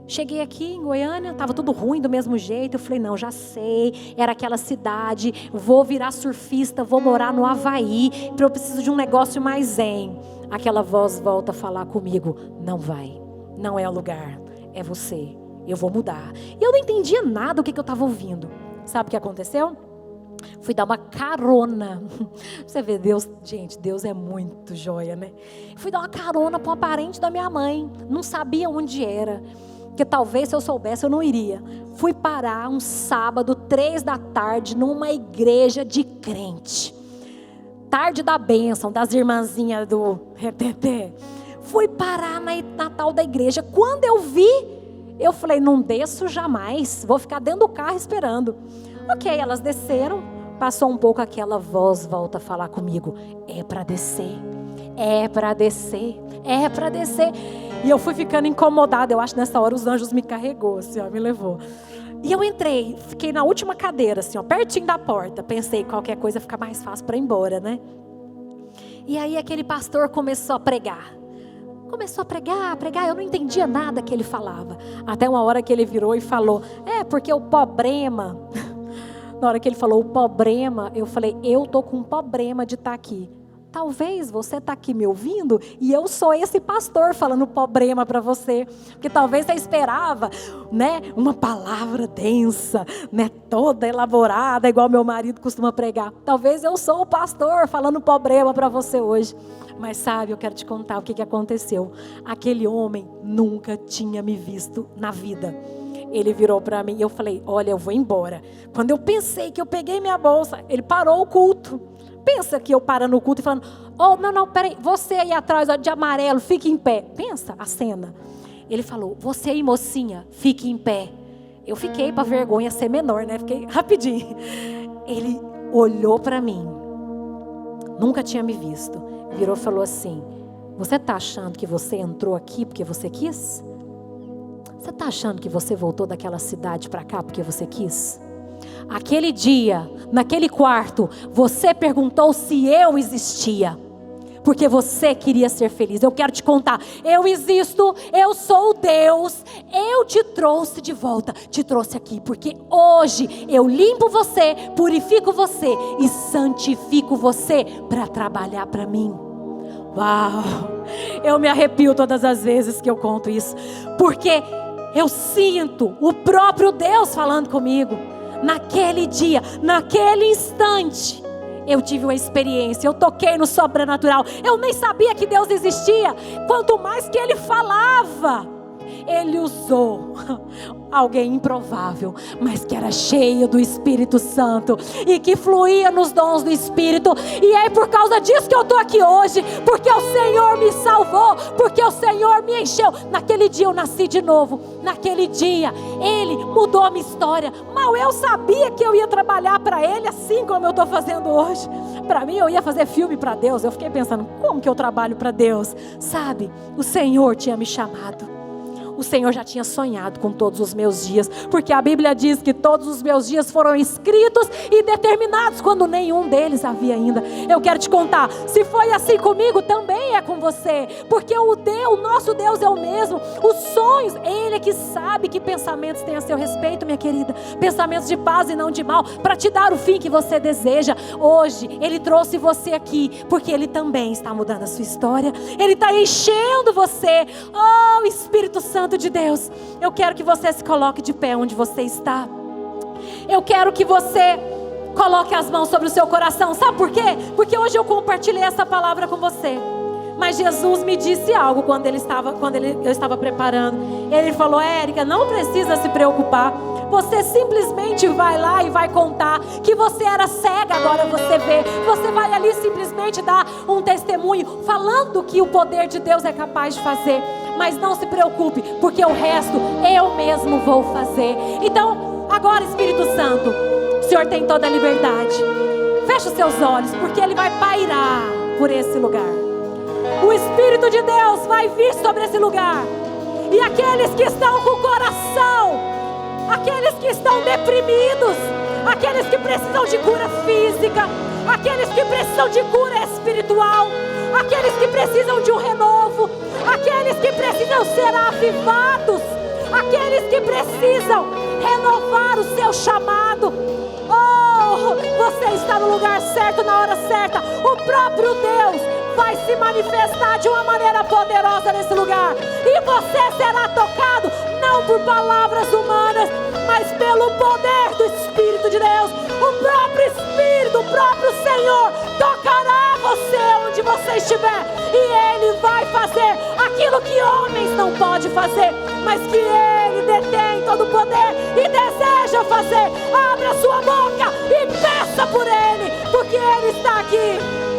A: Cheguei aqui em Goiânia, estava tudo ruim do mesmo jeito. Eu falei, não, já sei, era aquela cidade, vou virar surfista, vou morar no Havaí, porque eu preciso de um negócio mais zen. Aquela voz volta a falar comigo, não vai, não é o lugar, é você, eu vou mudar. E eu não entendia nada do que eu estava ouvindo. Sabe o que aconteceu? Fui dar uma carona. Você vê, Deus, gente, Deus é muito joia, né? Fui dar uma carona para um parente da minha mãe, não sabia onde era. Porque talvez se eu soubesse eu não iria. Fui parar um sábado, 3 da tarde, numa igreja de crente. Tarde da bênção, das irmãzinhas do RTT. Fui parar na tal da igreja. Quando eu vi, eu falei, não desço jamais. Vou ficar dentro do carro esperando. Ok, elas desceram. Passou um pouco, aquela voz volta a falar comigo. É para descer. É para descer. É para descer. E eu fui ficando incomodada. Eu acho que nessa hora os anjos me carregou, assim, ó, me levou. E eu entrei, fiquei na última cadeira, assim, ó, pertinho da porta. Pensei, qualquer coisa fica mais fácil para ir embora, né? E aí aquele pastor começou a pregar. Começou a pregar. Eu não entendia nada que ele falava. Até uma hora que ele virou e falou, porque o problema... Na hora que ele falou o problema, eu falei, eu tô com um problema de estar aqui. Talvez você está aqui me ouvindo e eu sou esse pastor falando problema para você. Porque talvez você esperava, né, uma palavra densa, né, toda elaborada, igual meu marido costuma pregar. Talvez eu sou o pastor falando problema para você hoje. Mas sabe, eu quero te contar o que aconteceu. Aquele homem nunca tinha me visto na vida. Ele virou para mim e eu falei, olha, eu vou embora. Quando eu pensei que eu peguei minha bolsa, ele parou o culto. Pensa que eu parando o culto e falando, não, peraí, você aí atrás, ó, de amarelo, fique em pé. Pensa a cena. Ele falou, você aí, mocinha, fique em pé. Eu fiquei para vergonha ser menor, né? Fiquei rapidinho. Ele olhou para mim, nunca tinha me visto. Virou e falou assim, você está achando que você entrou aqui porque você quis? Você está achando que você voltou daquela cidade para cá porque você quis? Aquele dia, naquele quarto, você perguntou se eu existia. porque você queria ser feliz. Eu quero te contar, eu existo, eu sou Deus, eu te trouxe de volta, te trouxe aqui, porque hoje eu limpo você, purifico você e santifico você para trabalhar para mim. Uau, eu me arrepio todas as vezes que eu conto isso, porque eu sinto o próprio Deus falando comigo. Naquele dia, naquele instante, eu tive uma experiência, eu toquei no sobrenatural. Eu nem sabia que Deus existia, quanto mais que Ele falava. Ele usou alguém improvável, mas que era cheio do Espírito Santo e que fluía nos dons do Espírito. E é por causa disso que eu estou aqui hoje, porque o Senhor me salvou, porque o Senhor me encheu. Naquele dia eu nasci de novo, naquele dia Ele mudou a minha história. Mal eu sabia que eu ia trabalhar para Ele assim como eu estou fazendo hoje. Para mim eu ia fazer filme para Deus. Eu fiquei pensando, como que eu trabalho para Deus? Sabe, o Senhor tinha me chamado. O Senhor já tinha sonhado com todos os meus dias, porque a Bíblia diz que todos os meus dias foram escritos e determinados quando nenhum deles havia ainda. Eu quero te contar, se foi assim comigo, também é com você, porque o nosso Deus é o mesmo. Os sonhos, Ele é que sabe que pensamentos tem a seu respeito, minha querida, pensamentos de paz e não de mal, para te dar o fim que você deseja. Hoje Ele trouxe você aqui, porque Ele também está mudando a sua história. Ele está enchendo você. Oh, Espírito Santo de Deus, eu quero que você se coloque de pé onde você está. Eu quero que você coloque as mãos sobre o seu coração. Sabe por quê? Porque hoje eu compartilhei essa palavra com você, mas Jesus me disse algo quando eu estava preparando. Ele falou: Érica, não precisa se preocupar. Você simplesmente vai lá e vai contar que você era cega, agora você vê. Você vai ali simplesmente dar um testemunho, falando que o poder de Deus é capaz de fazer. Mas não se preocupe, porque o resto eu mesmo vou fazer. Então, agora, Espírito Santo, o Senhor tem toda a liberdade. Feche os seus olhos, porque Ele vai pairar por esse lugar. O Espírito de Deus vai vir sobre esse lugar. E aqueles que estão com o coração, aqueles que estão deprimidos, aqueles que precisam de cura física, aqueles que precisam de cura espiritual, aqueles que precisam de um renovo, aqueles que precisam ser avivados, aqueles que precisam renovar o seu chamado. Oh, você está no lugar certo, na hora certa. O próprio Deus vai se manifestar de uma maneira poderosa nesse lugar, e você será tocado não por palavras humanas, mas pelo poder do Espírito de Deus. O próprio Espírito, o próprio Senhor tocará você onde você estiver, e Ele vai fazer aquilo que homens não podem fazer, mas que Ele detém todo o poder e deseja fazer. Abra sua boca e peça por Ele, porque Ele está aqui.